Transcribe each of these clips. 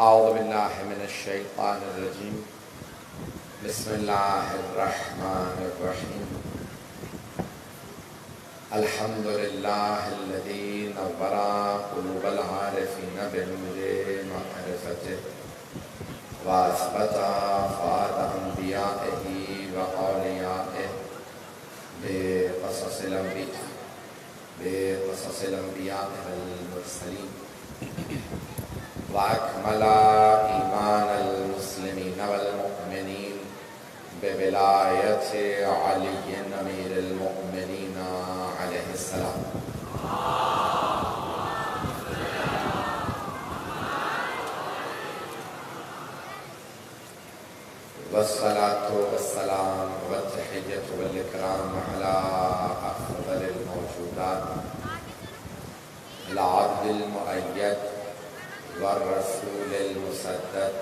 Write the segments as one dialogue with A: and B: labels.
A: اعوذ باللہ من الشیطان الرجیم بسم اللہ الرحمن الرحیم الحمد للہ الذی نور قلوب العارفین بنور معرفتہ واثبت فؤاد انبیائہ واولیائہ بقصص الانبیاء والمرسلین وأكمل إيمان المسلمين والمؤمنين بولاية علي أمير المؤمنين عليه السلام والصلاة والسلام والتحية والإكرام على أفضل الموجودات العبد المؤيد والرسول المسدد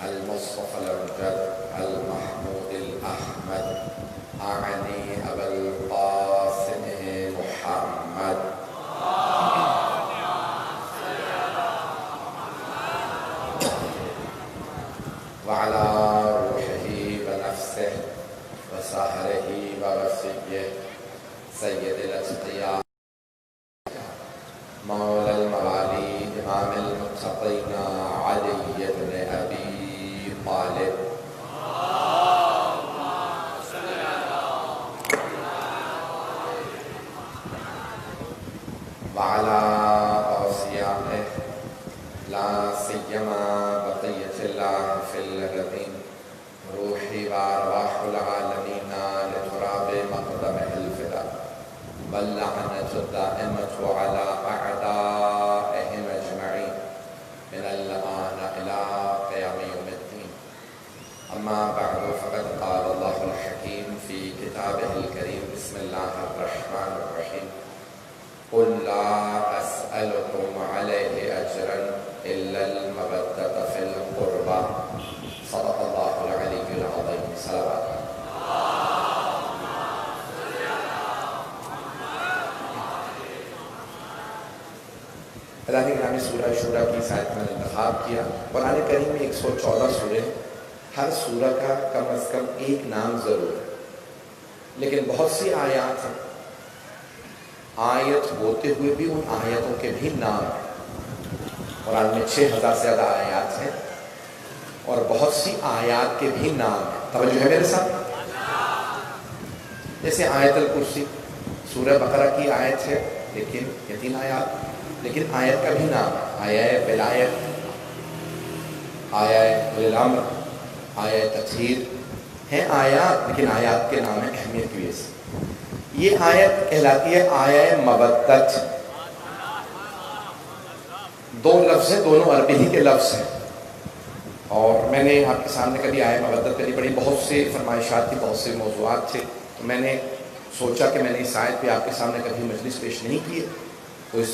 A: المصطفى الأمجد المحمود الأحمد أعني أبا القاسم محمد وعلى روحه ونفسه وسهره ورفيه سيد الأتقياء مولى الموالي إمام المتقين علي بن أبي طالب وعلى أوصيائه لا سيما بقية الله في الأرضين روحي وأرواح العالمين لتراب مقدمه الفداء واللعنة الدائمة على أعدائهم أجمعين من الآن إلى قيام يوم الدين أما بعد فقد قال الله الحكيم في كتابه الكريم بسم الله الرحمن الرحيم قل لا أسألكم عليه أجرا إلا المودة في القربى صدق الله العلي العظيم صلوات اللہ نے سورہ شورا کی آیت میں انتخاب کیا۔ قرآن کریم میں 114 سورے، ہر سورہ کا کم از کم ایک نام ضرور ہے، لیکن بہت سی آیات ہیں آیت ہوتے ہوئے بھی ان آیتوں کے بھی نام ہیں۔ قرآن میں 6000 سے زیادہ آیات ہیں اور بہت سی آیات کے بھی نام ہیں۔ توجہ ہے میرے ساتھ؟ جیسے آیت الکرسی سورہ بقرہ کی آیت ہے، لیکن یہ 3 آیات، لیکن آیت کا بھی نام ہے، آیہ ولایت، آیہ الامر، آیہ تطہیر ہیں آیات، لیکن آیات کے نام ہے اہمیت کی وجہ سے۔ یہ آیت کہلاتی ہے آیہ مودت۔ 2 لفظ ہیں، دونوں عربی ہی کے لفظ ہیں، اور میں نے آپ کے سامنے کبھی آیہ مودت پہلی پڑھی، بہت سے فرمائشات تھی، بہت سے موضوعات تھے، تو میں نے سوچا کہ میں نے اس آیت پہ آپ کے سامنے کبھی مجلس پیش نہیں کی ہے، تو اس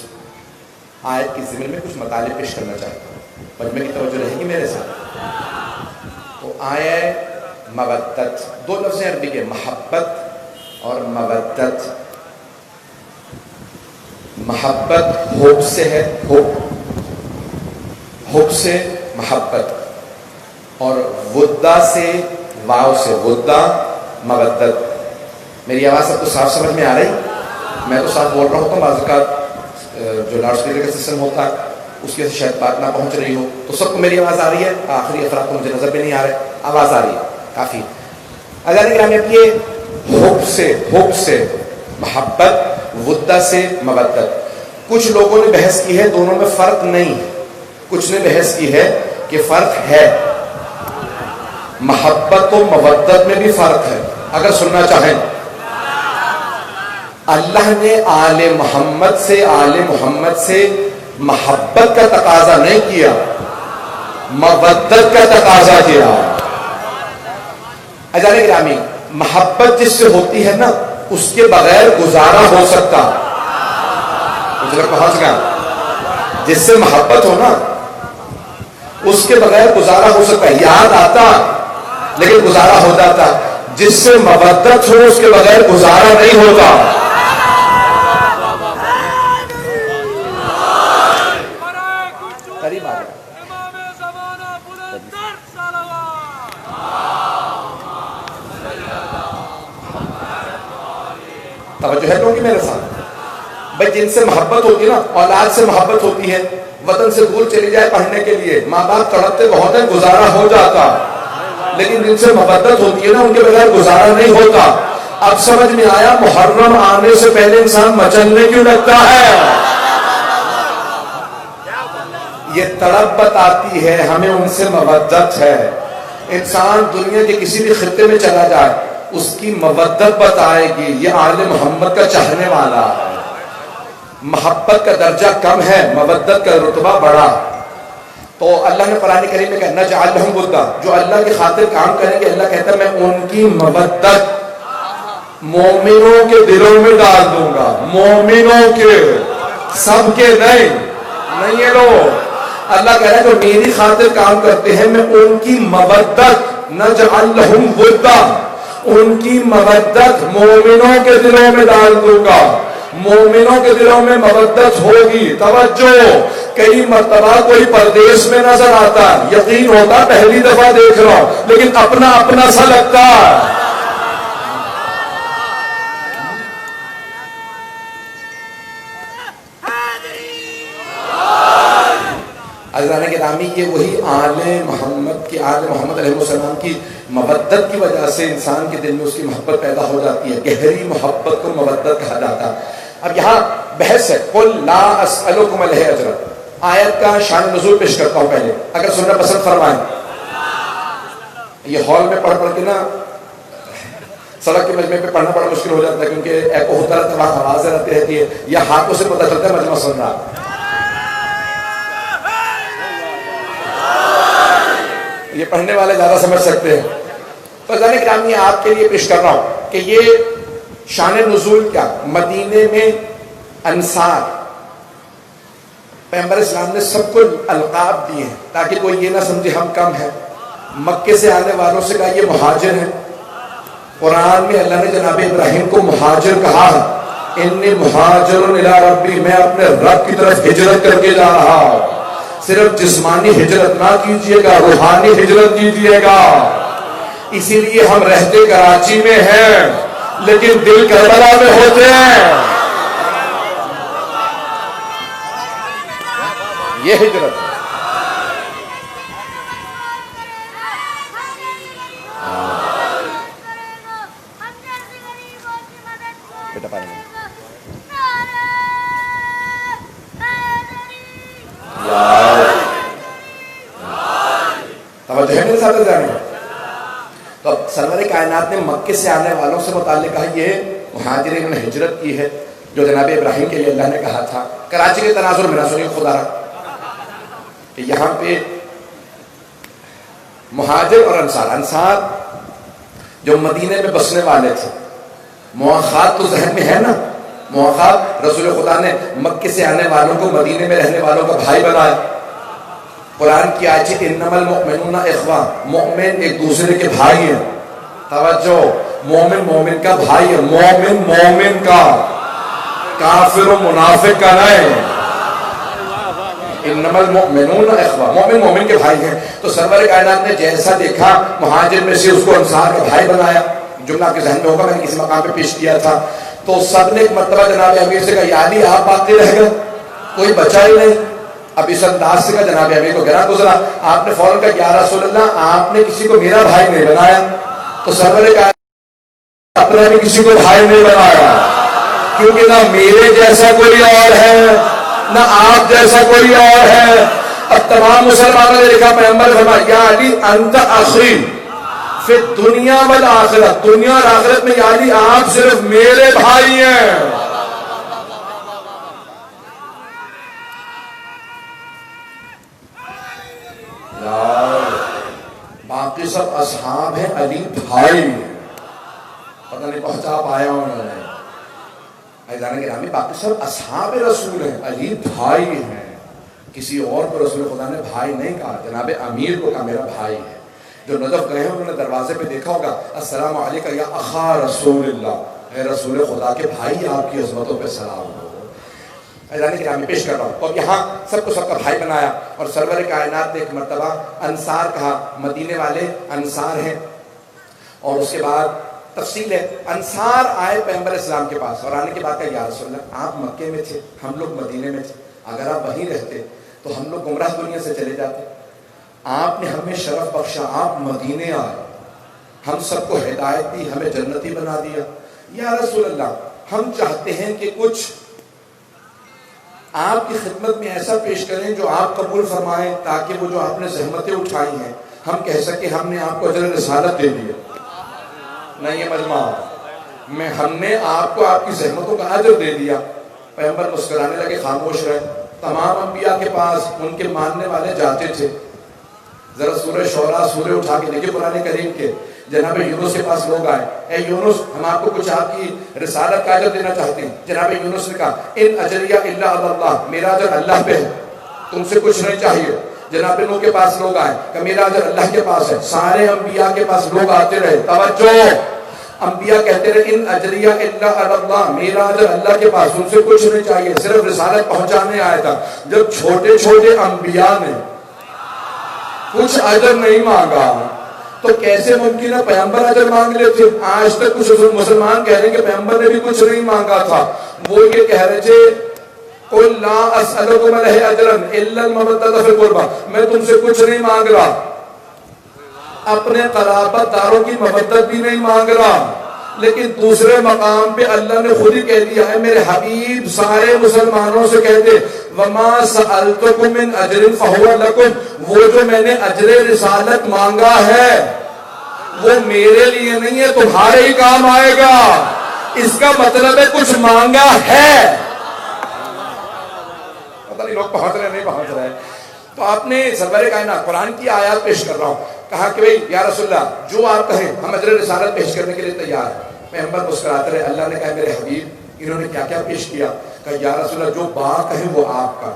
A: آیت کی ضمن میں کچھ مطالب پیش کرنا چاہتا ہوں۔ مجمع کی توجہ رہے گی میرے ساتھ؟ تو آیہ مودت 2 لفظ ہیں عربی کے، محبت اور مودت۔ محبت حب سے ہے، حب سے محبت، اور ودہ سے، واو سے ودا، مودت۔ میری آواز سب کو صاف سمجھ میں آ رہی؟ میں تو ساتھ بول رہا ہوتا ہوں، بعض اوقات جو لاؤڈ اسپیکر کا سسٹم ہوتا ہے اس کی وجہ سے شاید بات نہ پہنچ رہی ہو، تو سب کو میری آواز آ رہی ہے؟ آخری افراد کو مجھے نظر پہ نہیں آ رہے، آواز آ رہی ہے، کافی۔ اللہ نے کہا یہ حب سے محبت، ودہ سے مودت۔ کچھ لوگوں نے بحث کی ہے دونوں میں فرق نہیں، کچھ نے بحث کی ہے کہ فرق ہے، محبت و مودت میں بھی فرق ہے۔ اگر سننا چاہیں، اللہ نے آل محمد سے محبت کا تقاضا نہیں کیا، مودت کا تقاضا کیا۔ عزیزان گرامی، محبت جس سے ہوتی ہے نا، اس کے بغیر گزارا ہو سکتا، پہنچ گیا، جس سے محبت ہو نا اس کے بغیر گزارا ہو سکتا، یاد آتا لیکن گزارا ہو جاتا، جس سے مودت ہو اس کے بغیر گزارا نہیں ہوتا۔ قریب آ گیا، توجہ ہے لوگوں کی میرے ساتھ؟ بھائی جن سے محبت ہوتی ہے نا، اولاد سے محبت ہوتی ہے، وطن سے دور چلی جائے پڑھنے کے لیے، ماں باپ تڑپتے بہت ہیں، گزارا ہو جاتا، لیکن جن سے محبت ہوتی ہے نا ان کے بغیر گزارا نہیں ہوتا۔ اب سمجھ میں آیا محرم آنے سے پہلے انسان مچلنے کیوں لگتا ہے؟ یہ تڑپ بتاتی ہے ہمیں ان سے مودت ہے۔ انسان دنیا کے کسی بھی خطے میں چلا جائے اس کی مودت بتائے گی یہ آل محمد کا چاہنے والا ہے۔ محبت کا درجہ کم ہے، مودت کا رتبہ بڑا۔ تو اللہ نے قرآن کریم میں کہا نجعل لہم ودہ، جو اللہ کی خاطر کام کریں گے اللہ کہتا ہے میں ان کی مودت مومنوں کے دلوں میں ڈال دوں گا، مومنوں کے، سب کے نہیں یہ لوگ۔ اللہ کہہ رہا ہے جو میری خاطر کام کرتے ہیں میں ان کی مودت، نجعل لہم ودہ، ان کی مودت مومنوں کے دلوں میں ڈال دوں گا۔ مومنوں کے دلوں میں مودت ہوگی۔ توجہ، کئی مرتبہ کوئی پردیس میں نظر آتا، یقین ہوتا پہلی دفعہ دیکھ رہا ہوں، لیکن اپنا اپنا سا لگتا ہے۔ عزیزان گرامی، یہ وہی آل محمد علیہ السلام کی مودت کی وجہ سے انسان کے دل میں اس کی محبت پیدا ہو جاتی ہے، گہری محبت کو مودت کہا جاتا ہے۔ اب یہاں بحث ہے، قل لا اسألکم علیہ اجرا۔ آیت کا شان نزول پیش کرتا ہوں پہلے، اگر سننا پسند فرمائیں۔ یہ ہال میں پڑھ کے نا سڑک کے مجمع پہ پڑھنا بڑا مشکل ہو جاتا ہے، کیونکہ ایکو ہوتا رہتا ہے، وہاں آوازیں رہتی رہتی ہے، یا ہاتھوں سے پتہ چلتا ہے مجمع سن رہا۔ یہ پڑھنے والے زیادہ سمجھ سکتے ہیں. فضائل گرامی آپ کے لیے پیش کر رہا ہوں کہ یہ شان نزول کیا. مدینے میں انصار پیغمبر اسلام نے سب کو القاب دیے ہیں تاکہ کوئی یہ نہ سمجھے ہم کم ہیں. مکے سے آنے والوں سے کہا یہ مہاجر ہیں. قرآن میں اللہ نے جناب ابراہیم کو مہاجر کہا ہے. انی مہاجر الی ربی, میں اپنے رب کی طرف ہجرت کر کے جا رہا ہوں. صرف جسمانی ہجرت نہ کیجئے گا, روحانی ہجرت کیجئے گا. اسی لیے ہم رہتے کراچی میں ہیں لیکن دل کربلا میں ہوتے ہیں. یہ ہجرت بیٹا پانی توجہ ہے میرے ساتھ جانے. تو اب سرور کائنات نے مکے سے آنے والوں سے متعلق کہا یہ مہاجرین نے ہجرت کی ہے جو جناب ابراہیم کے لیے اللہ نے کہا تھا. کراچی کے تناظر میں نہ سنیے خدا رہا کہ یہاں پہ مہاجر اور انصار جو مدینے میں بسنے والے تھے, مواخات تو ذہن میں ہے نا. مواخات رسول خدا نے مکے سے آنے والوں کو مدینے میں رہنے والوں کا بھائی بنایا. قرآن کی آیت ہے انما المؤمنون اخوہ, مومن ایک دوسرے کے بھائی ہیں. توجہ, مومن مومن کا بھائی ہے, مومن مومن کا, کافر و منافق کا نہیں. انما المؤمنون اخوہ, مومن مومن کے بھائی ہیں. تو سرور کائنات نے جیسا دیکھا مہاجر میں سے اس کو انصار کا بھائی بنایا. جملہ آپ کے ذہن میں ہوگا, میں نے کسی مقام پہ پیش کیا تھا. تو سب نے ایک مرتبہ جناب امیر سے کہا یا علی آپ باقی رہ گئے, کوئی بچا ہی نہیں. اب اس انداز سے کہا جناب امیر کو گرا گزرا. آپ نے فوراً کہا یا رسول اللہ آپ نے کسی کو میرا بھائی نہیں بنایا. تو سرور کائنات اپنا بھی کسی کو بھائی نہیں بنایا, کیونکہ نہ میرے جیسا کوئی اور ہے نہ آپ جیسا کوئی اور ہے. اب تمام مسلمانوں نے لکھا پیغمبر فرمایا یا علی انت اخی فی الدنیا والآخرت, دنیا اور آخرت میں یا علی آپ صرف میرے بھائی ہیں. باقی سب اصحاب ہیں, علی بھائی ہیں. پتہ نہیں پہنچا پایا ہوں میں نے. عزیزان گرامی باقی سب اصحاب رسول ہیں, علی بھائی ہیں. کسی اور کو رسول خدا نے بھائی نہیں کہا, جناب امیر کو کہا میرا بھائی ہے. جو نجف گئے ہیں انہوں نے دروازے پہ دیکھا ہوگا السلام علیکم یا اخا رسول اللہ, اے رسول خدا کے بھائی آپ کی عظمتوں پہ سلام ہو. عزیزان گرامی پیش کر رہا ہوں. تو اب یہاں سب کو سب کا بھائی بنایا اور سرور کائنات نے ایک مرتبہ انصار کہا. مدینے والے انصار ہیں. اور اس کے بعد تفصیل ہے, انصار آئے پیغمبر اسلام کے پاس اور آنے کے بعد کہا یا رسول اللہ آپ مکے میں تھے, ہم لوگ مدینے میں تھے, اگر آپ وہیں رہتے تو ہم لوگ گمراہ دنیا سے چلے جاتے. آپ نے ہمیں شرف بخشا, آپ مدینے آئے, ہم سب کو ہدایت دی, ہمیں جنتی بنا دیا. یا رسول اللہ ہم چاہتے ہیں کہ کچھ آپ کی خدمت میں ایسا پیش کریں جو آپ قبول فرمائیں, تاکہ وہ جو آپ نے زحمتیں اٹھائی ہیں ہم کہہ سکیں ہم نے آپ کو اجر رسالت دے دیا. نہیں یہ مجمع میں ہم نے آپ کو آپ کی زحمتوں کا اجر دے دیا. پیغمبر مسکرانے لگے, خاموش رہے. تمام انبیاء کے پاس ان کے ماننے والے جاتے تھے. ذرا سورہ شعراء سورہ اٹھا کے دیکھیں قرآن کریم کے. جناب یونس کے پاس لوگ آئے, اے یونس ہم آپ کو کچھ آپ کی رسالت کا اجر دینا چاہتے ہیں. جناب یونس نے کہا ان اجریہ الا علی اللہ, میرا اجر اللہ پہ ہے, تم سے کچھ نہیں چاہیے. جناب نوح کے پاس لوگ آئے کہ میرا اجر اللہ کے پاس ہے. سارے انبیاء کے پاس لوگ آتے رہے. توجہ, انبیاء کہتے رہے ان اجریہ الا علی اللہ, میرا اجر اللہ کے پاس, ان سے کچھ نہیں چاہیے, صرف رسالت پہنچانے آیا تھا. جب چھوٹے چھوٹے انبیاء نے کچھ اجر نہیں مانگا تو کیسے ممکن ہے پیغمبر اجر مانگ لیتے؟ آج تک کچھ مسلمان کہہ رہے ہیں کہ پیغمبر نے بھی کچھ نہیں مانگا تھا. وہ یہ کہہ رہے تھے قل لا اسألکم علیہ اجرا الا المودۃ فی القربى, میں تم سے کچھ نہیں مانگ رہا, اپنے قرابت داروں کی مودت بھی نہیں مانگ رہا. لیکن دوسرے مقام پہ اللہ نے خود ہی کہہ دیا ہے میرے حبیب سارے مسلمانوں سے کہہ دے وما سألتکم من اجر فہو لکم, وہ جو میں نے اجر رسالت مانگا ہے وہ میرے لیے نہیں ہے, تمہارے ہی کام آئے گا. اس کا مطلب ہے کچھ مانگا ہے. پتہ نہیں لوگ پہنچ رہے نہیں پہنچ رہے. تو آپ نے سرور کائنات قرآن کی آیات پیش کر رہا ہوں. کہا کہ بھئی یا رسول اللہ جو آپ کہیں ہم اجر رسالت پیش کرنے کے لیے تیار ہیں۔ پیغمبر مسکراتے رہے۔ اللہ نے کہا میرے حبیب انہوں نے کیا کیا پیش کیا؟ کہا یا رسول اللہ جو باغ کہیں وہ آپ کا،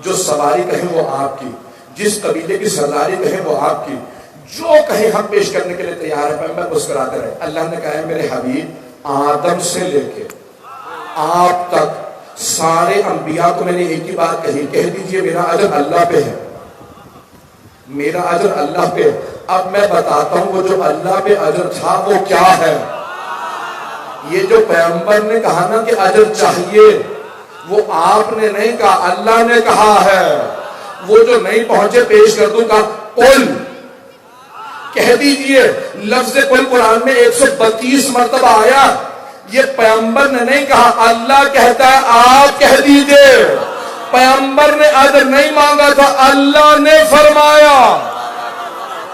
A: جو سواری کہیں وہ آپ کی، جس قبیلے کی سرداری کہیں وہ آپ کی، جو کہیں ہم پیش کرنے کے لیے تیار ہیں۔ پیغمبر مسکراتے رہے۔ اللہ نے کہا میرے حبیب آدم سے لے کے آپ تک سارے انبیاء کو میں نے ایک ہی بات کہی، کہہ دیجئے میرا اجر اللہ پہ ہے، میرا اجر اللہ پہ۔ اب میں بتاتا ہوں وہ جو اللہ پہ اجر تھا وہ کیا ہے۔ یہ جو پیغمبر نے کہا نا کہ اجر چاہیے، وہ آپ نے نہیں کہا، اللہ نے کہا ہے۔ وہ جو نہیں پہنچے پیش کر دوں گا، قل کہہ دیجئے۔ لفظ قل قرآن میں 132 مرتبہ آیا، یہ پیغمبر نے نہیں کہا، اللہ کہتا ہے آپ کہہ دیجئے۔ پیغمبر نے اجر نہیں مانگا تھا، اللہ نے فرمایا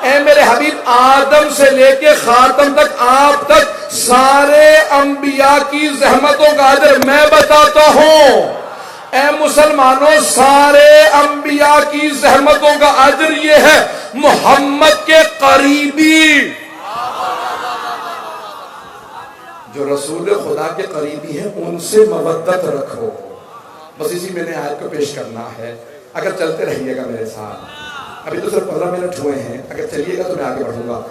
A: اے میرے حبیب آدم سے لے کے خاتم تک آپ تک سارے انبیاء کی زحمتوں کا اجر میں بتاتا ہوں۔ اے مسلمانوں سارے انبیاء کی زحمتوں کا اجر یہ ہے، محمد کے قریبی جو رسول خدا کے قریبی ہیں ان سے مودت رکھو۔ بس اسی میں نے آیت کو پیش کرنا ہے۔ اگر چلتے رہیے گا میرے ساتھ، ابھی تو صرف 15 منٹ ہوئے ہیں، اگر چلیے گا تو میں آگے بڑھوں گا۔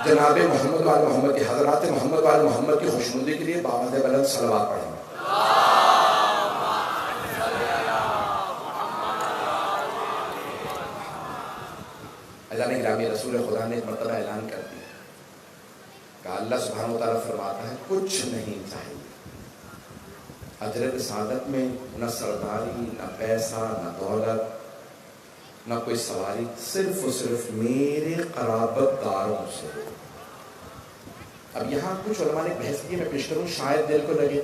A: جناب محمد وآل محمد کی حضرات محمد وآل محمد کی خوشنودی کے لیے بآواز بلند صلوات پڑھیں۔ اعلان گرامی رسول خدا نے ایک مرتبہ اعلان کر دیا کہ اللہ سبحانہ و تعالیٰ فرماتا ہے کچھ نہیں چاہیے اجر رسالت میں، نہ سرداری، نہ پیسہ، نہ دولت، نہ کوئی سواری، صرف و صرف میرے قرابت داروں سے۔ اب یہاں کچھ علماء نے بحث کی، میں پیش کروں، شاید دل کو لگے،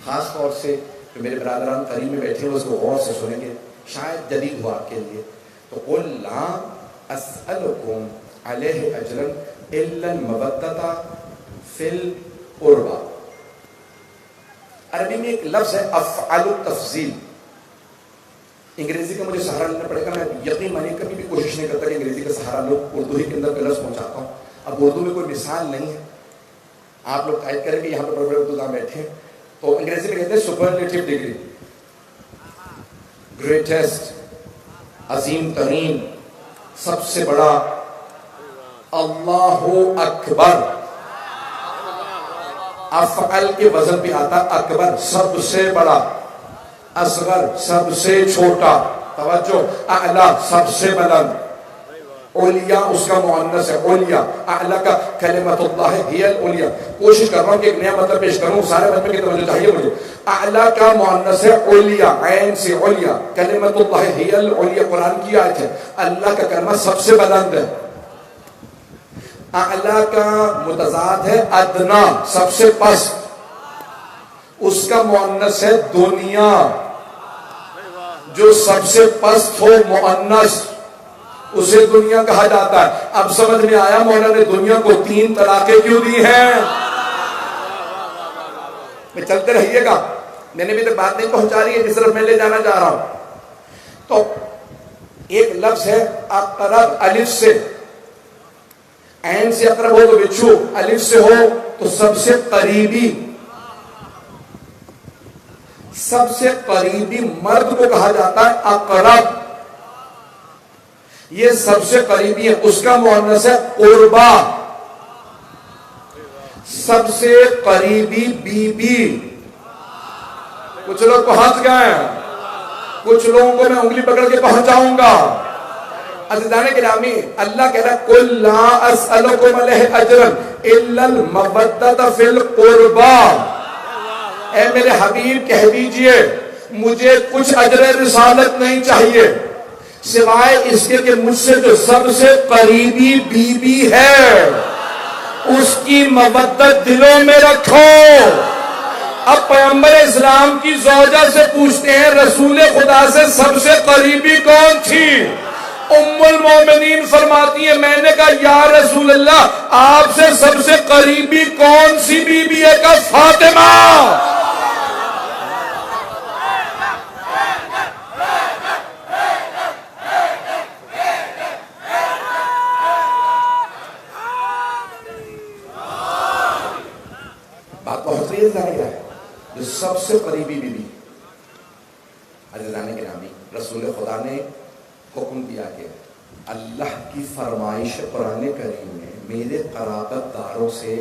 A: خاص طور سے جو میرے برادران قریب میں بیٹھے ہیں اس کو غور سے سنیں گے، شاید جدید ہوا آپ کے لیے۔ تو قل لا اسألکم علیہ اجرا الا المودۃ فی القربى۔ عربی میں ایک لفظ ہے افعل التفضیل، انگریزی کا مجھے سہارا لینا پڑے گا، میں یقین مانی کبھی بھی کوشش نہیں کرتا کہ انگریزی کا سہارا لو، اردو ہی کے اندر لفظ پہنچاتا ہوں۔ اب اردو میں کوئی مثال نہیں ہے، آپ لوگ ٹائپ کریں گے، یہاں پہ بڑے بڑے اردو داں بیٹھے ہیں، تو انگریزی میں کہتے ہیں سپرلیٹیو ڈگری، گریٹسٹ، عظیم ترین، سب سے بڑا، اللہ اکبر۔ افعل کے وزن پہ آتا اکبر سب سے بڑا، اصغر سب سے چھوٹا، توجہ، اعلیٰ سب سے بلند، اولیاء اس کا مؤنث ہے، اولیاء، اعلیٰ کا کلمۃ اللہ ہی الاولیاء۔ کوشش کر رہا ہوں کہ ایک نیا مطلب پیش کروں، سارے مطلب کی توجہ چاہیے مجھے۔ اعلیٰ کا مؤنث ہے اولیاء، عین سے اولیاء، کلمۃ اللہ ہی الاولیاء، قرآن کی آیت ہے، اللہ کا کلمہ سب سے بلند ہے۔ اعلیٰ کا متضاد ہے ادنا، سب سے پست، اس کا مؤنث ہے دنیا، جو سب سے پست ہو مؤنث اسے دنیا کہا جاتا ہے۔ اب سمجھ میں آیا مولا نے دنیا کو 3 طلاقیں کیوں دی ہیں؟ میں چلتے رہیے گا، میں نے بھی تک بات نہیں پہنچا رہی ہے جس طرف میں لے جانا چاہ رہا ہوں۔ تو ایک لفظ ہے اقرب، الف سے، عین سے اقرب ہو تو بچھو، الف سے ہو تو سب سے قریبی، سب سے قریبی مرد کو کہا جاتا ہے اقرب، یہ سب سے قریبی ہے، اس کا مؤنث ہے قربا، سب سے قریبی بی بی۔ کچھ لوگ پہنچ گئے، کچھ لوگوں کو میں انگلی پکڑ کے پہنچاؤں گا۔ عزیزان گرامی، اللہ کہتا ہے قل لا اسألکم علیہ اجرا الا المودۃ فی القربى۔ اے میرے حبیب کہہ دیجئے مجھے کچھ اجر رسالت نہیں چاہیے سوائے اس کے کہ مجھ سے جو سب سے قریبی بیوی ہے اس کی مودت دلوں میں رکھو۔ اب پیغمبر اسلام کی زوجہ سے پوچھتے ہیں رسول خدا سے سب سے قریبی کون تھی؟ ام المومنین فرماتی ہیں میں نے کہا یا رسول اللہ آپ سے سب سے قریبی کون سی بیوی ہے؟ کہ فاطمہ۔ بات پہنچ رہی ہے ظاہر ہے. جو سب سے قریبی بیوی عزیزان گرامی، رسول خدا نے حکم دیا کہ اللہ کی فرمائش قرآن کریم میں میرے قرابت داروں سے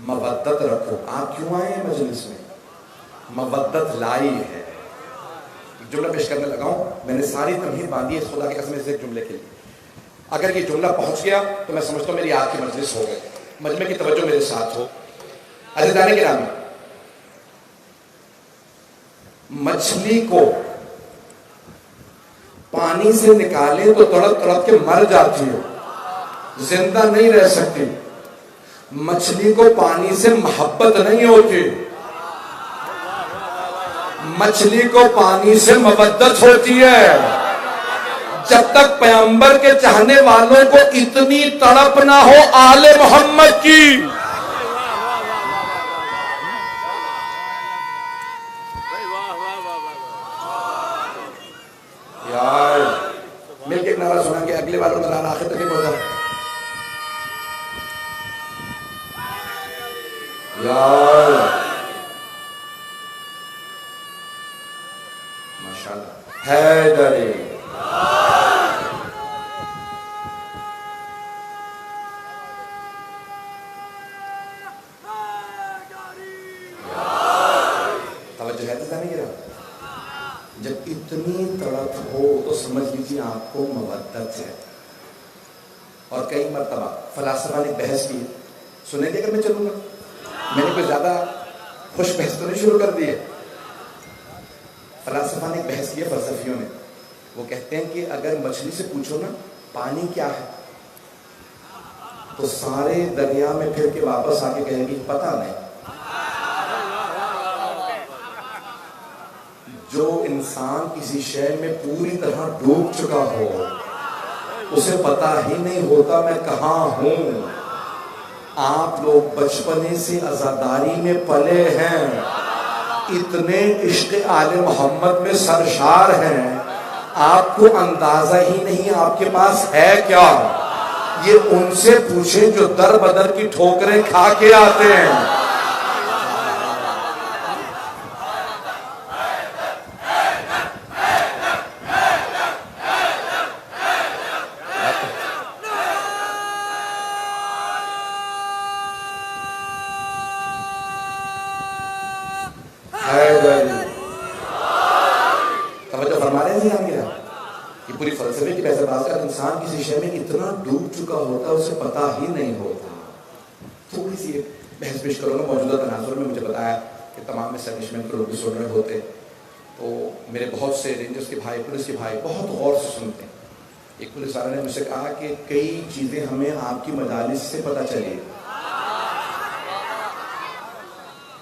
A: مودت رکھو. آپ کیوں آئے ہیں مجلس میں؟ مودت لائی ہے. ایک جملہ پیش کرنے لگا ہوں، میں نے ساری تمہید باندھی ہے خدا کی قسم سے ایک جملے کے لیے. اگر یہ جملہ پہنچ گیا تو میں سمجھتا ہوں میری آج کی مجلس ہو گئی. مجمع کی توجہ میرے ساتھ ہو. عزیزان گرامی، مچھلی کو پانی سے نکالے تو تڑپ تڑپ کے مر جاتی ہے، زندہ نہیں رہ سکتی. مچھلی کو پانی سے محبت نہیں ہوتی، مچھلی کو پانی سے مودت ہوتی ہے. جب تک پیغمبر کے چاہنے والوں کو اتنی تڑپ نہ ہو آل محمد کی، یار مل کے ایک نعرہ سنا کہ اگلے والوں کا نعرہ آخر تک نہیں پہنچا. یار ماشاءاللہ حیدری. توجہ ہے تو نہیں گرا. جب اتنی تڑپ ہو تو سمجھ لیجیے آپ کو مودت ہے. اور کئی مرتبہ فلاسفہ نے بحث کی، سنیں گے اگر میں چلوں گا؟ میں نے کوئی زیادہ خوش بحث تو نہیں شروع کر دی ہے. فلاسفہ نے ایک بحث کی ہے، فلسفیوں نے. وہ کہتے ہیں کہ اگر مچھلی سے پوچھو نا پانی کیا ہے تو سارے دریا میں پھر کے واپس آ کے کہے گی پتہ نہیں. جو انسان کسی شے میں پوری طرح ڈوب چکا ہو اسے پتہ ہی نہیں ہوتا میں کہاں ہوں. آپ لوگ بچپنے سے عزاداری میں پلے ہیں، اتنے عشق آل محمد میں سرشار ہیں، آپ کو اندازہ ہی نہیں آپ کے پاس ہے کیا. یہ ان سے پوچھیں جو در بدر کی ٹھوکریں کھا کے آتے ہیں. توجہ فرما رہے ہیں جی. یہ پوری فلسفے کی بحث بات ہے. انسان کسی شے میں اتنا ڈوب چکا ہوتا ہے اسے پتہ ہی نہیں ہوتا. تھوڑی سی ایک بحث پیش کروں گا. موجودہ تناظر میں مجھے بتایا کہ تمام اسٹیبلشمنٹ کے لوگ بھی سن رہے ہوتے تو میرے بہت سے رینجرز کے بھائی، پولیس کے بھائی بہت غور سے سنتے ہیں. ایک پولیس والے نے مجھ سے کہا کہ کئی چیزیں ہمیں آپ کی مجالس سے پتہ چلی.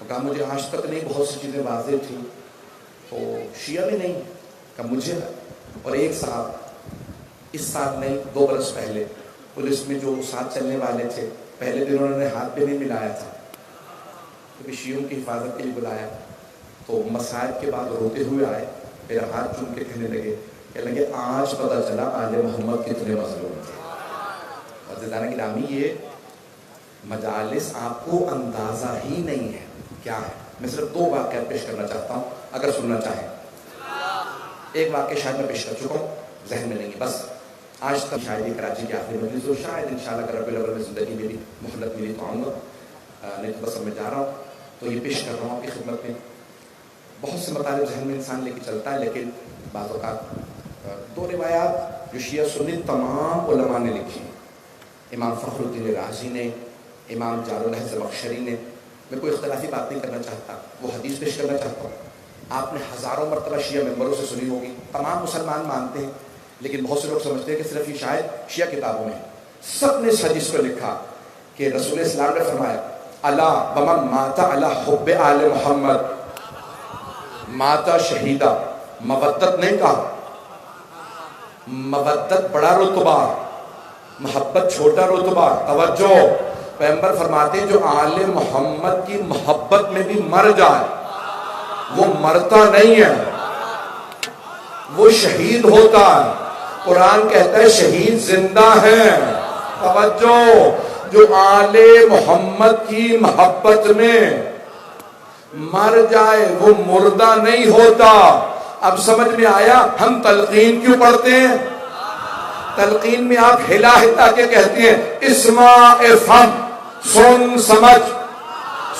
A: کہا مجھے آج تک نہیں، بہت سی چیزیں واضح تھیں تو شیعہ بھی نہیں. کہا مجھے اور ایک صاحب اس سال نہیں 2 برس پہلے پولیس میں جو ساتھ چلنے والے تھے، پہلے دن انہوں نے ہاتھ پہ نہیں ملایا تھا کیونکہ شیعوں کی حفاظت کے لیے بلایا تو مسائل کے بعد روتے ہوئے آئے، میرا ہاتھ چوم کے کہنے لگے آج پتہ چلا آل محمد کتنے مظلوم تھے. اور عزیزان گرامی یہ مجالس آپ کو اندازہ ہی نہیں ہے کیا ہے. میں صرف 2 واقعات پیش کرنا چاہتا ہوں اگر سننا چاہیں. ایک واقعہ شاید میں پیش کر چکا ہوں، ذہن میں نہیں ہے. بس آج تک شاید یہ کراچی کی آخری مجلس ہو، شاید انشاءاللہ اگر ربیع الاول میں زندگی میری مہلت ملی تو آؤں گا، نہیں تو بس اب میں جا رہا ہوں. تو یہ پیش کر رہا ہوں آپ کی خدمت میں. بہت سے مطالب ذہن میں انسان لے کے چلتا ہے، لیکن بعض اوقات 2 روایات جو شیعہ سنی تمام علماء نے لکھی، امام فخر الدین رازی نے، امام جار الحق زمخشری نے. میں کوئی اختلافی بات نہیں کرنا چاہتا، وہ حدیث پیش کرنا چاہتا ہوں. آپ نے ہزاروں مرتبہ شیعہ ممبروں سے سنی ہوگی، تمام مسلمان مانتے ہیں، لیکن بہت سے لوگ سمجھتے ہیں کہ صرف یہ شاید شیعہ کتابوں میں. سب نے اس حدیث کو لکھا کہ رسول اسلام نے فرمایا الا بمن مات علی حب آل محمد ماتا شہیدہ. مودت نہیں کہا، مودت بڑا رتبہ، محبت چھوٹا رتبہ. توجہ، پیغمبر فرماتے ہیں جو آل محمد کی محبت میں بھی مر جائے وہ مرتا نہیں ہے، وہ شہید ہوتا ہے. قرآن کہتا ہے شہید زندہ ہیں. توجہ، جو آل محمد کی محبت میں مر جائے وہ مردہ نہیں ہوتا۔ اب سمجھ میں آیا ہم تلقین کیوں پڑھتے ہیں؟ تلقین میں آپ ہلا ہلا کے کہتے ہیں اسمع افہم، سن سمجھ،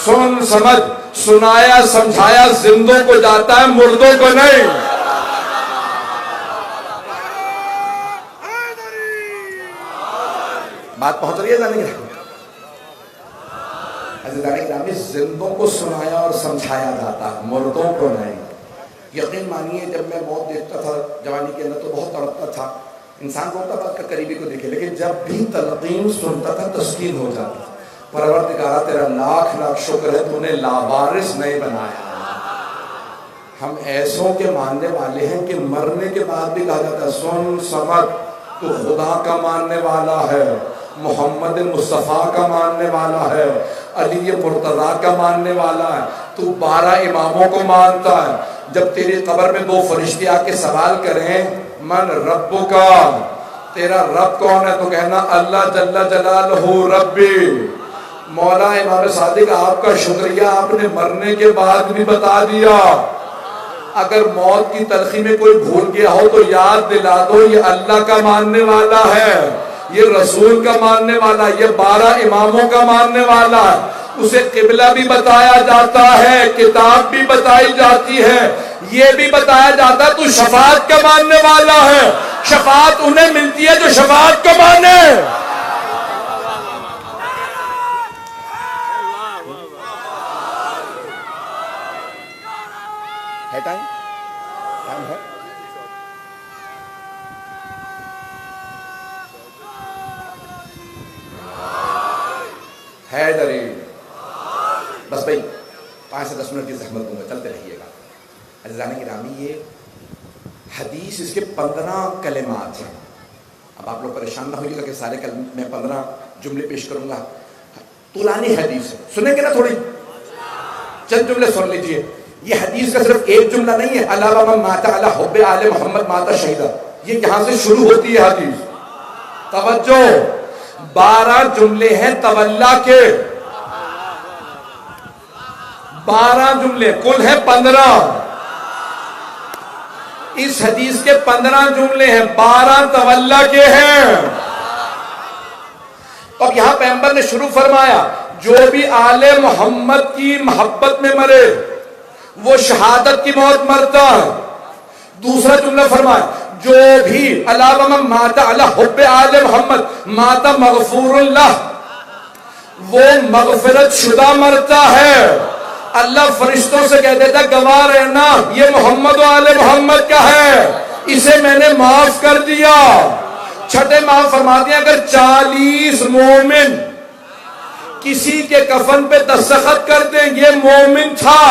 A: سن سمجھ، سنایا سمجھایا زندوں کو جاتا ہے، مردوں کو نہیں۔ بات پہنچ رہی ہے جانے کی؟ زندوں کو سنایا اور سمجھایا جاتا ہے، مردوں کو نہیں۔ یقین مانیے جب میں موت دیکھتا تھا جوانی کے اندر تو بہت تڑپتا تھا، انسان کو ہوتا بات کا قریبی کو دیکھے، لیکن جب بھی تلقین سنتا تھا تسکین ہو جاتا تھا۔ پروردگارہ تیرا لاکھ لاکھ شکر ہے تو نے لاوارث نہیں بنایا۔ ہم ایسوں کے ماننے والے ہیں کہ مرنے کے بعد بھی کہا جاتا ہے سن سمجھ، تو خدا کا ماننے والا ہے، محمد مصطفیٰ کا ماننے والا ہے، علی مرتضیٰ کا ماننے والا ہے، تو 12 اماموں کو مانتا ہے۔ جب تیری قبر میں 2 فرشتے آ کے سوال کریں من ربک، تیرا رب کون ہے، تو کہنا اللہ جل جلالہ ربی۔ مولا امام صادق آپ کا شکریہ، آپ نے مرنے کے بعد بھی بتا دیا۔ اگر موت کی تلخی میں کوئی بھول گیا ہو تو یاد دلا دو یہ اللہ کا ماننے والا ہے، یہ رسول کا ماننے والا، یہ 12 اماموں کا ماننے والا ہے۔ اسے قبلہ بھی بتایا جاتا ہے، کتاب بھی بتائی جاتی ہے، یہ بھی بتایا جاتا ہے تو شفاعت کا ماننے والا ہے۔ شفاعت انہیں ملتی ہے جو شفاعت کو مانے۔ ہے ٹائم ہے؟ حیدری بس بھائی 5 سے 10 منٹ کی زحمت دوں گا، چلتے رہیے گا۔ عزیزان گرامی یہ حدیث اس کے 15 کلمات ہیں۔ اب آپ لوگ پریشان نہ ہوئیے گا کہ سارے میں 15 جملے پیش کروں گا، طولانی حدیث ہے، سنیں گے نا تھوڑی؟ چند جملے سن لیجئے۔ یہ حدیث کا صرف ایک جملہ نہیں ہے، علاوہ من مات علی حب آل محمد مات شہیدا، یہ یہاں سے شروع ہوتی ہے حدیث۔ توجہ، 12 جملے ہیں تولا کے، 12 جملے کل ہیں 15۔ اس حدیث کے 15 جملے ہیں، 12 تولا کے ہیں۔ اب یہاں پیغمبر نے شروع فرمایا جو بھی آل محمد کی محبت میں مرے وہ شہادت کی موت مرتا ہے۔ دوسرا جملہ فرمایا جو بھی علاوہ من مات علی حب آل محمد مات مغفور اللہ، وہ مغفرت شدہ مرتا ہے۔ اللہ فرشتوں سے کہہ دیتا گواہ رہنا یہ محمد و آل محمد کا ہے، اسے میں نے معاف کر دیا۔ چھٹے معاف فرما دیا۔ اگر 40 مومن کسی کے کفن پہ دستخط کر دیں یہ مومن تھا،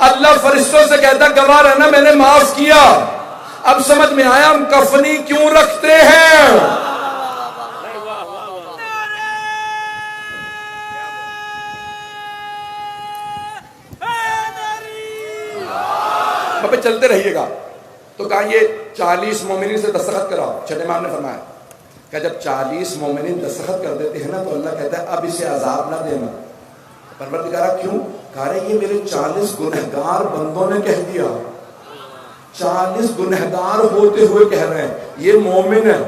A: اللہ فرشتوں سے کہتا گواہ رہنا میں نے معاف کیا۔ اب سمجھ میں آیا ہم کفنی کیوں رکھتے ہیں۔ وہاں پہ چلتے رہیے گا۔ تو کہا یہ 40 مومنین سے دستخط کراؤ۔ چھٹے امام نے فرمایا کہ جب 40 مومنین دستخط کر دیتے ہیں نا تو اللہ کہتا ہے اب اسے عذاب نہ دینا۔ پروردگارہ کیوں؟ کہا رہے یہ میرے 40 گنہگار بندوں نے کہہ دیا، 40 گنہگار ہوتے ہوئے کہہ رہے ہیں یہ مومن ہے،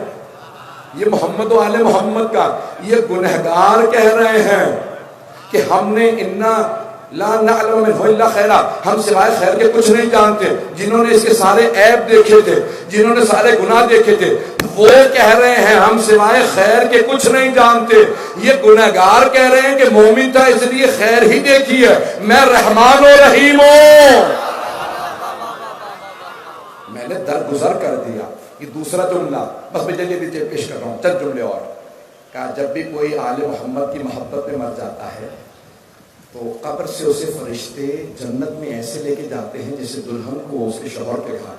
A: یہ محمد و آل محمد کا، یہ گنہگار کہہ رہے ہیں کہ ہم نے انا لا نعلم منہ الا خیرا، ہم سوائے خیر کے کچھ نہیں جانتے۔ جنہوں نے اس کے سارے عیب دیکھے تھے، جنہوں نے سارے گناہ دیکھے تھے، وہ کہہ رہے ہیں ہم سوائے خیر کے کچھ نہیں جانتے۔ یہ گنہگار کہہ رہے ہیں کہ مومن تھا اس لیے خیر ہی دیکھی ہے، میں رحمان و رحیم ہوں، میں نے درگزر کر دیا۔ یہ دوسرا جملہ بس میں جلدی پیش کر رہا ہوں، چند جملے اور۔ کہا جب بھی کوئی آل محمد کی محبت میں مر جاتا ہے تو قبر سے اسے فرشتے جنت میں ایسے لے کے جاتے ہیں جیسے دلہن کو اس کے شوہر کے گھر۔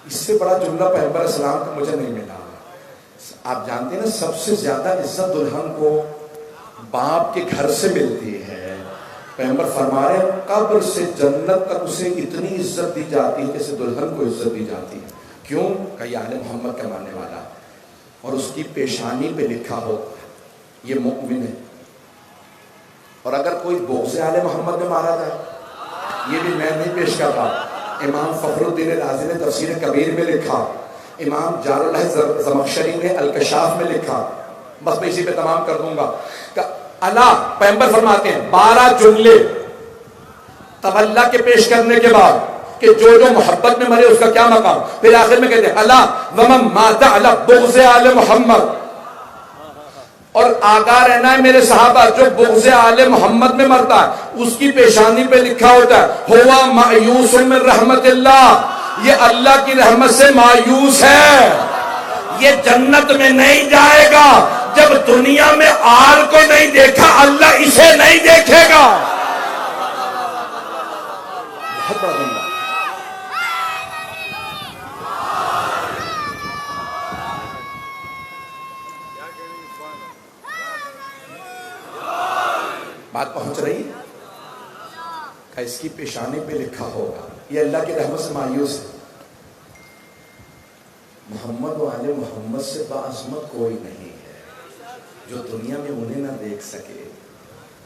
A: اس سے بڑا جملہ پیغمبر اسلام کا مجھے نہیں ملا۔ آپ جانتے ہیں نا سب سے زیادہ عزت دلہن کو باپ کے گھر سے ملتی ہے۔ پیغمبر فرما رہے ہیں قبر سے جنت تک اسے اتنی عزت دی جاتی ہے جیسے دلہن کو عزت دی جاتی ہے۔ کیوں؟ کہ یہ آل محمد کا ماننے والا اور اس کی پیشانی پہ لکھا ہو یہ مومن ہے. اور اگر کوئی بغض آل محمد میں مارا جائے، یہ بھی میں نہیں پیش کر رہا، امام فخر الدین رازی نے تفسیر کبیر میں لکھا، امام جار اللہ زمخشری نے الکشاف میں لکھا. بس میں اسی پہ تمام کر دوں گا. اللہ پیغمبر فرماتے ہیں 12 جملے تولا کے پیش کرنے کے بعد کہ جو محبت میں مرے اس کا کیا مقام. پھر آخر میں کہتے ہیں اللہ ومن مات علی بغض آل محمد. اور آگاہ رہنا ہے میرے صحابہ، جو بغض آل محمد میں مرتا ہے اس کی پیشانی پہ لکھا ہوتا ہے ہوا مایوس من رحمت اللہ، یہ اللہ کی رحمت سے مایوس ہے، یہ جنت میں نہیں جائے گا جب دنیا میں آل کو نہیں دیکھا اللہ اسے نہیں دیکھے گا. بہت بڑا جملہ. بات پہنچ رہی ہے کہ اس کی پیشانی پہ لکھا ہوگا یہ اللہ کی رحمت سے مایوس ہے. محمد و آل محمد سے باعظمت کوئی نہیں ہے. جو دنیا میں انہیں نہ دیکھ سکے،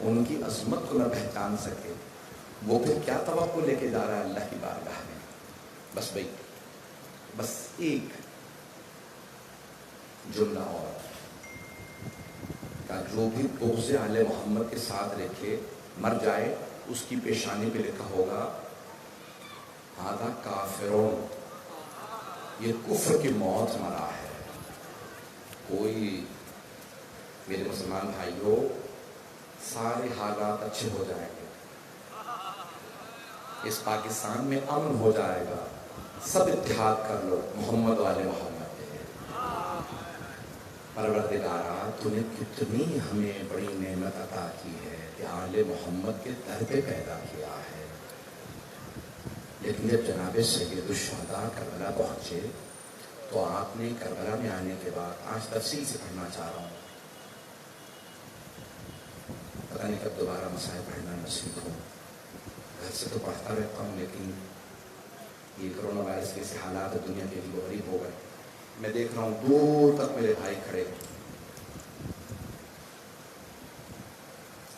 A: ان کی عظمت کو نہ پہچان سکے، وہ پھر کیا توقع لے کے جا رہا ہے اللہ کی بارگاہ میں. بس بھائی، بس ایک جملہ اور کہ جو بھی بغض آل محمد کے ساتھ رکھے مر جائے اس کی پیشانی پہ لکھا ہوگا ہذا کافرون، یہ کفر کی موت مرا ہے. کوئی میرے مسلمان بھائیوں، سارے حالات اچھے ہو جائیں گے، اس پاکستان میں امن ہو جائے گا. سب اتحاد کر لو محمد و آل محمد. پروردگارا تو نے کتنی ہمیں بڑی نعمت عطا کی ہے کہ آل محمد کے در پہ پیدا کیا ہے. لیکن جب جناب سید الشہداء کربلا پہنچے تو آپ نے کربلا میں آنے کے بعد، آج تفصیل سے پڑھنا چاہ رہا ہوں، پتہ نہیں کب دوبارہ مسائل پڑھنا نصیب ہو. گھر سے تو پڑھتا رہتا ہوں لیکن یہ کرونا وائرس کے حالات دنیا کے لیے غریب ہو گئے. میں دیکھ رہا ہوں دور تک میرے بھائی کھڑے ہیں،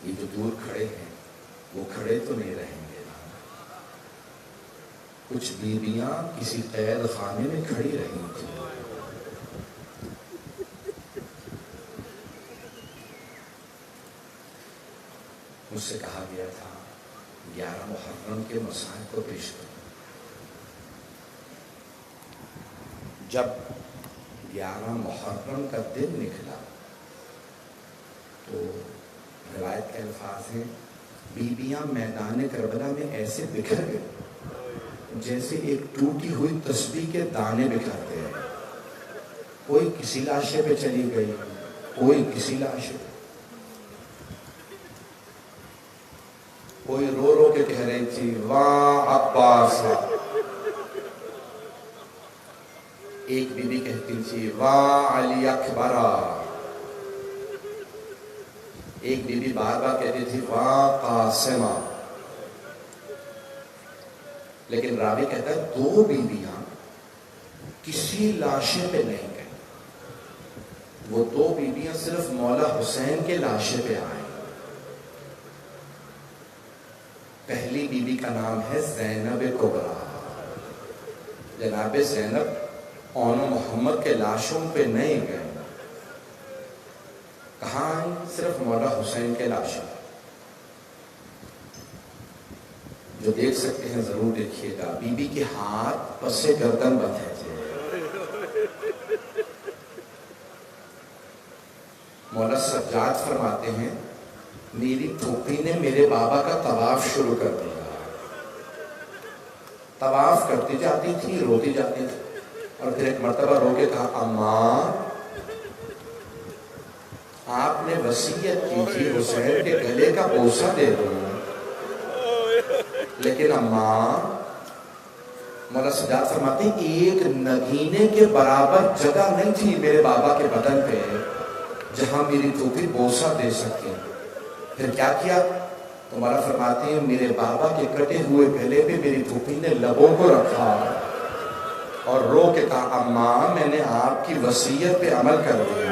A: یہ جو دور کھڑے ہیں وہ کھڑے تو نہیں رہیں گے. کچھ بیویاں کسی قید خانے میں کھڑی رہی تھیں. مجھ سے کہا گیا تھا 11 محرم کے مسائل کو پیش کرو. جب 11 محرم کا دن نکلا تو روایت کے الفاظ ہیں بیویاں میدان کربلا میں ایسے بکھر گئے جیسے ایک ٹوٹی ہوئی تسبیح کے دانے بکھرتے ہیں. کوئی کسی لاشے پہ چلی گئی، کوئی کسی لاشے پہ، کوئی رو رو کے کہہ رہی تھی واہ عباس. ایک بی بی کہتی تھی واہ علی اکبرہ. ایک بی بی بار بار کہتی تھی واہ قاسمہ. لیکن راوی کہتا ہے 2 بیویاں کسی لاشے پہ نہیں گئیں، وہ 2 بیویاں صرف مولا حسین کے لاشے پہ آئیں. پہلی بیوی کا نام ہے زینب کبریٰ. جناب زینب اون محمد کے لاشوں پہ نہیں گئے. کہاں آئیں؟ صرف مولا حسین کے لاشوں. جو دیکھ سکتے ہیں ضرور دیکھیے گا. بی بی کے ہاتھ پسے گردن بندھے تھے. مولا سجاد فرماتے ہیں میری پھوپھی نے میرے بابا کا طواف شروع کر دیا. طواف کرتی جاتی تھی، روتی جاتی تھی، اور پھر ایک مرتبہ رو کے کہا اماں آپ نے وصیت کی تھی حسین کے گلے کا بوسہ دے دو، لیکن اماں، مولا سجاد فرماتے ہیں ایک نگینے کے برابر جگہ نہیں تھی میرے بابا کے بدن پہ جہاں میری پھوپھی بوسہ دے سکتی. پھر کیا کیا؟ تو مولا فرماتے ہیں میرے بابا کے کٹے ہوئے گلے پہ میری پھوپھی نے لبوں کو رکھا اور رو کے کہا اماں میں نے آپ کی وصیت پہ عمل کر دیا.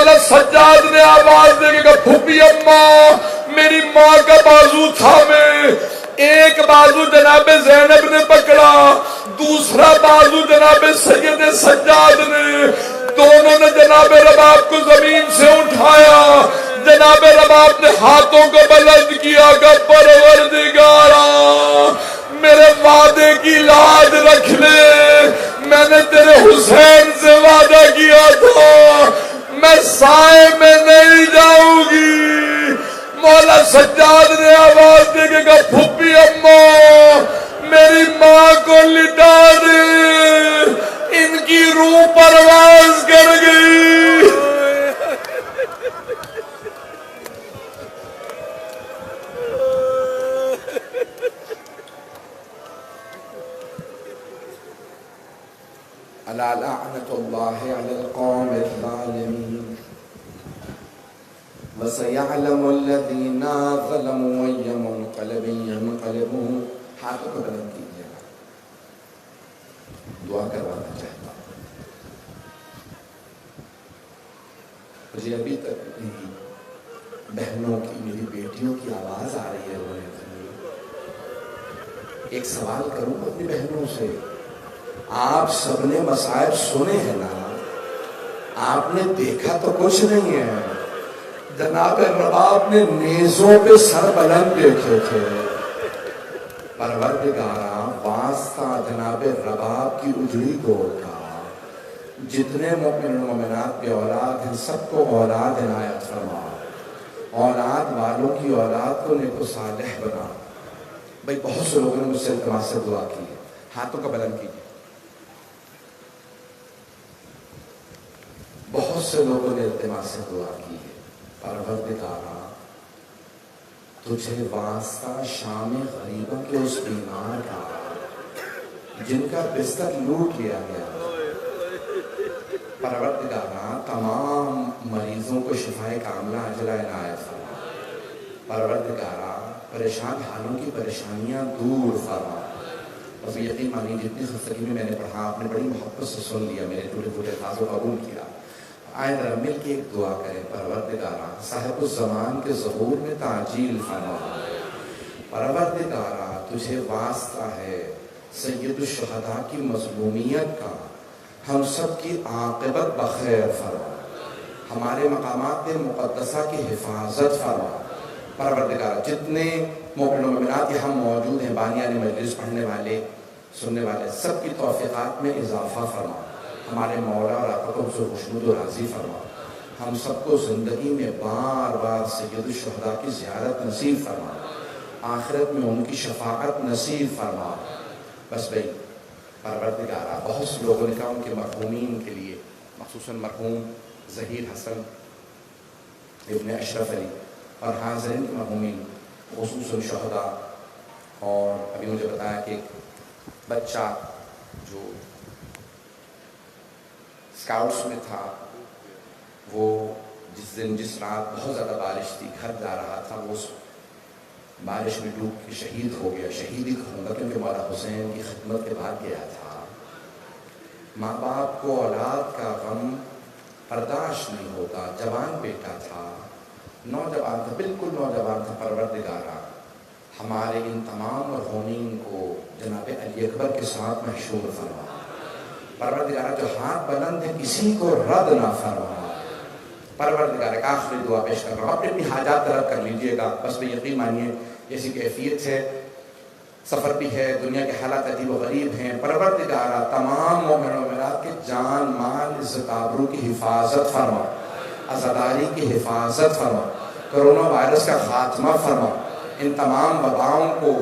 A: مولا سجاد نے آواز دے کے کہا پھوپھی اماں میری ماں کا بازو تھامے. ایک بازو جناب زینب نے پکڑا, دوسرا بازو جناب سید سجاد نے, دونوں نے جناب رباب کو زمین سے اٹھایا. جناب رباب نے ہاتھوں کو بلند کیا کہ پروردگارا میرے وعدے کی لاج رکھ لے, میں نے تیرے حسین سے وعدہ کیا تھا میں سائے میں نہیں جاؤں گی. مولا سجاد نے آواز دے کے کہا پھوپھی اماں میری ماں کو لٹا دے, ان کی روح پرواز کر گئی. الا لعنت اللہ علی القوم الظالمین وَسَيَعْلَمُ الَّذِينَ ظَلَمُوا أَيَّ مُنقَلَبٍ يَنقَلِبُونَ. ہاتھوں کو بلند کیجیے گا, دعا کروانا چاہتا ہوں. مجھے ابھی تک میری بہنوں کی, میری بیٹیوں کی آواز آ رہی ہے رونے کی. ایک سوال کروں اپنی بہنوں سے, آپ سب نے مصائب سنے ہیں نا, آپ نے دیکھا تو کچھ نہیں ہے. جناب رباب نے نیزوں پہ سر بلند دیکھے تھے. پروردگارا واسطہ جناب رباب کی اجڑی گود کا, جتنے مومن و مومنات کے اولاد ہیں سب کو اولاد عنایت فرما, اولاد والوں کی اولاد کو نیک و صالح بنا. بھئی بہت سے لوگوں نے مجھ سے التماس سے دعا کی ہے, ہاتھوں کا بلند کیجیے. بہت سے لوگوں نے التماس سے دعا کی ہے. پروردگارا تجھے واسطہ شام غریبوں کے اس بیمار کا جن کا بستر لوٹ لیا گیا, پروردگارا تمام مریضوں کو شفائے کاملہ عاجلہ عنایت فرما. پروردگارا پریشان حالوں کی پریشانیاں دور فرما. بس یقین مانی جتنی خستگی میں نے پڑھا آپ نے بڑی محبت سے سن لیا, میرے ٹوٹے پھوٹے خاص و قبول کیا. آئے ذرا مل کے ایک دعا کریں. پروردگارا صاحب الزمان کے ظہور میں تعجیل فرما. پروردگارا تجھے واسطہ ہے سید الشہداء کی مظلومیت کا, ہم سب کی عاقبت بخیر فرما. ہمارے مقامات مقدسہ کی حفاظت فرما. پروردگارا جتنے مومن و مومنات یہاں موجود ہیں, بانیان مجلس, پڑھنے والے سننے والے, سب کی توفیقات میں اضافہ فرما. ہمارے مولا اور آقا کو حضور خوشنود و راضی فرما. ہم سب کو زندگی میں بار بار سید الشہداء کی زیارت نصیب فرما, آخرت میں ان کی شفاعت نصیب فرما. بس بھئی پروردگارا بہت سے لوگوں نے کہا ان کے مرحومین کے لیے, مخصوصاً مرحوم ظہیر حسن ابن اشرف علی اور حاضرین کے مرحومین خصوصاً شہداء, اور ابھی مجھے بتایا کہ ایک بچہ جو اسکاؤٹس میں تھا, وہ جس دن جس رات بہت زیادہ بارش تھی گھر جا رہا تھا, وہ اس بارش میں ڈوب کے شہید ہو گیا. شہید ہی کہوں گا کیونکہ مولا حسین کی خدمت کے بعد گیا تھا. ماں باپ کو اولاد کا غم برداشت نہیں ہوتا. جوان بیٹا تھا, نوجوان تھا, بالکل نوجوان تھا. پروردگارا ہمارے ان تمام مرحومین کو جناب علی اکبر کے ساتھ محشور فرما. پروردگارا جو ہاتھ بلند ہے کسی کو رد نہ فرما. پروردگار ایک آخری دعا پیش کر رہا ہوں, اپنی اپنی حاجات طلب کر لیجئے گا. بس میں یقین مانیے ایسی کیفیت ہے, سفر بھی ہے, دنیا کے حالات عجیب و غریب ہیں. پروردگارا تمام مومن و مومنات کے جان مال عزت آبرو کی حفاظت فرما, عزاداری کی حفاظت فرما, کرونا وائرس کا خاتمہ فرما. ان تمام وباؤں کو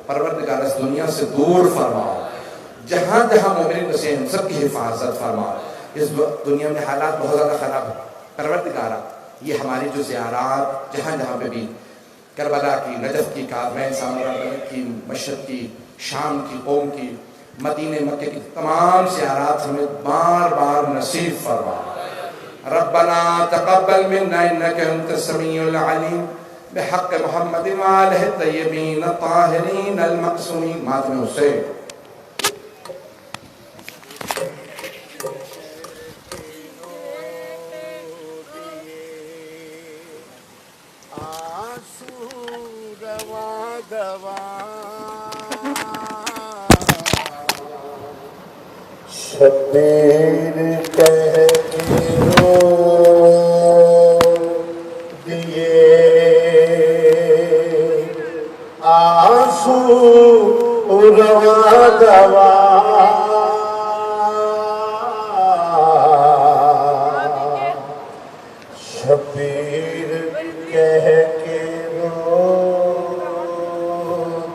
A: پروردگار اس دنیا سے دور فرما. جہاں جہاں مومنین بسے ہیں سب کی حفاظت فرما. اس دنیا میں حالات بہت زیادہ خراب ہیں. پروردگارا یہ ہماری جو زیارات جہاں جہاں پہ بھی, کربلا کی, نجف کی, کاظمین سامرا کی, مشرق کی, شام کی, قوم کی, مدینہ مکہ کی تمام زیارات ہمیں بار بار نصیب فرما. ربنا تقبل منا انك انت السميع العليم بحق محمد وآلہ الطیبین الطاہرین المعصومین. ماتم حسین.
B: شبیر کہہ کے رو دیے آنسو رواں دوا شبیر کہہ کے رو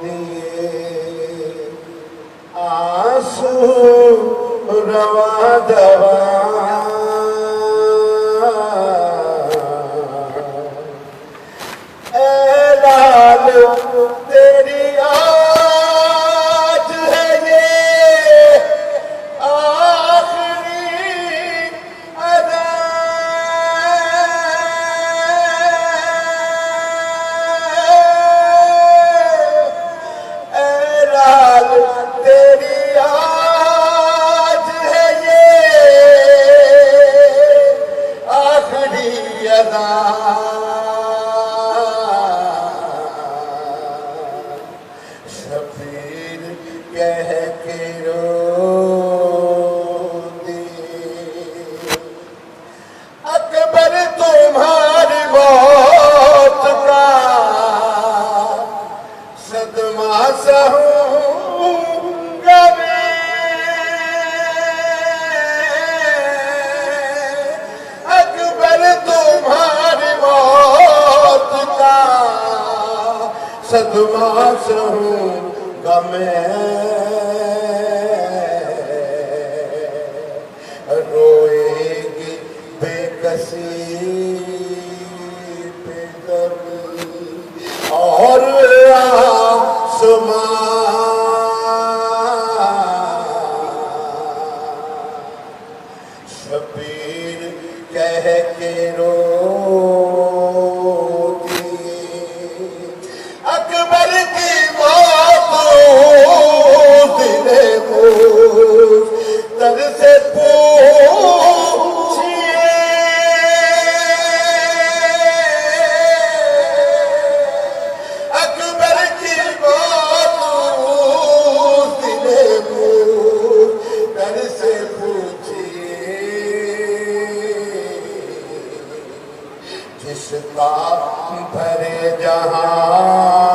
B: دیے آنسو رواں دوا اے لال تیری آج ہے یہ آخری ادا اے لال تیری آج ہے یہ آخری ادا شبیر کہہ کے رو دیے اکبر تمہاری موت کا صدمہ سہوں گا میں اکبر تمہاری موت کا صدمہ سہوں گا میں روئے گی بے کسی پہ زمین اور آسمان شبیر کہہ کے رو دیے اکبر کی موت دل موت در سے پوچھئے اکبر کی موت دل موت در سے پوچھئے جس کا بھرے جہان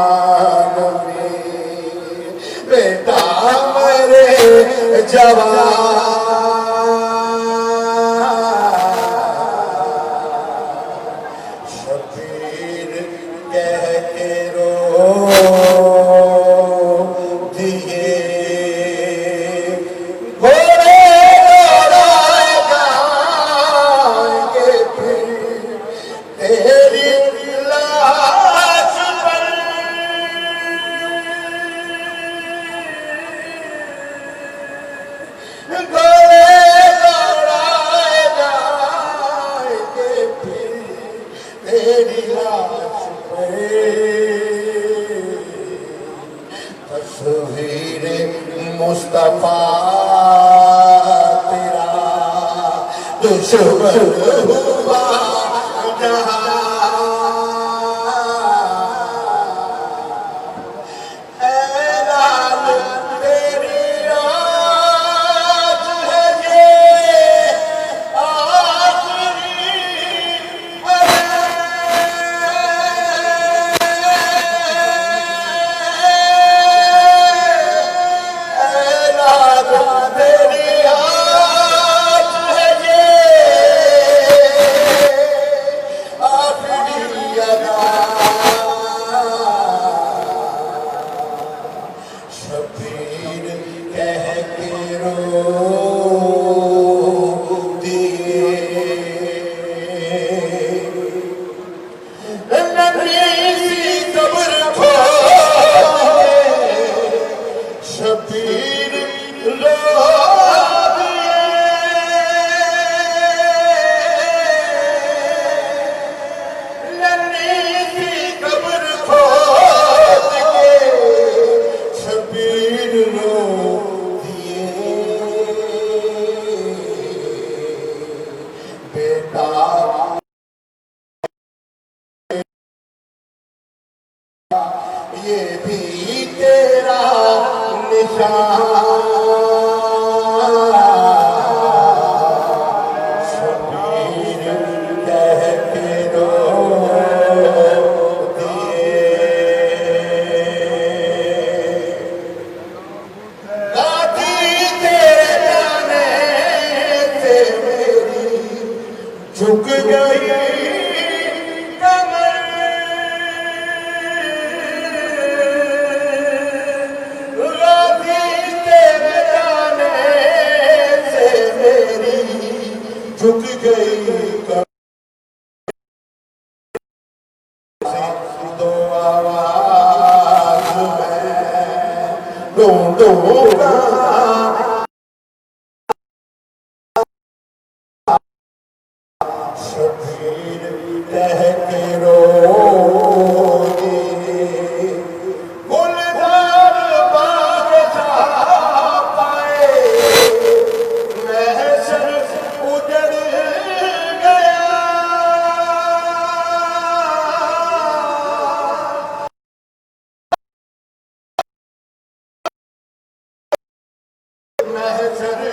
B: میں بیٹا مرے جوان شبیر کہہ کے رو دیے گھوڑے دوڑائے جائیں گے پھر تیری لاش پر گھوڑے دوڑائے جائیں گے پھر تیری لاش پر تصویر مصطفیٰ تیرا دشمن ہوا جہاں اے لال تیری آج ہے یہ آخری اے لال تیری آج ہے یہ آخری ادا شبیر کہہ کے رو دیے نبی سی قبر کھودے شبیر رو دیے نبی سی قبر کھود کے شبیر رو دیے جھک گئی کمر غازی تیرے جانے سے میری جھک گئی کمر دو آواز میں ڈھونڈوں گا شبیر کہہ کے روگی گلزار باغ جا پائے محشر اجڑ گیا محشر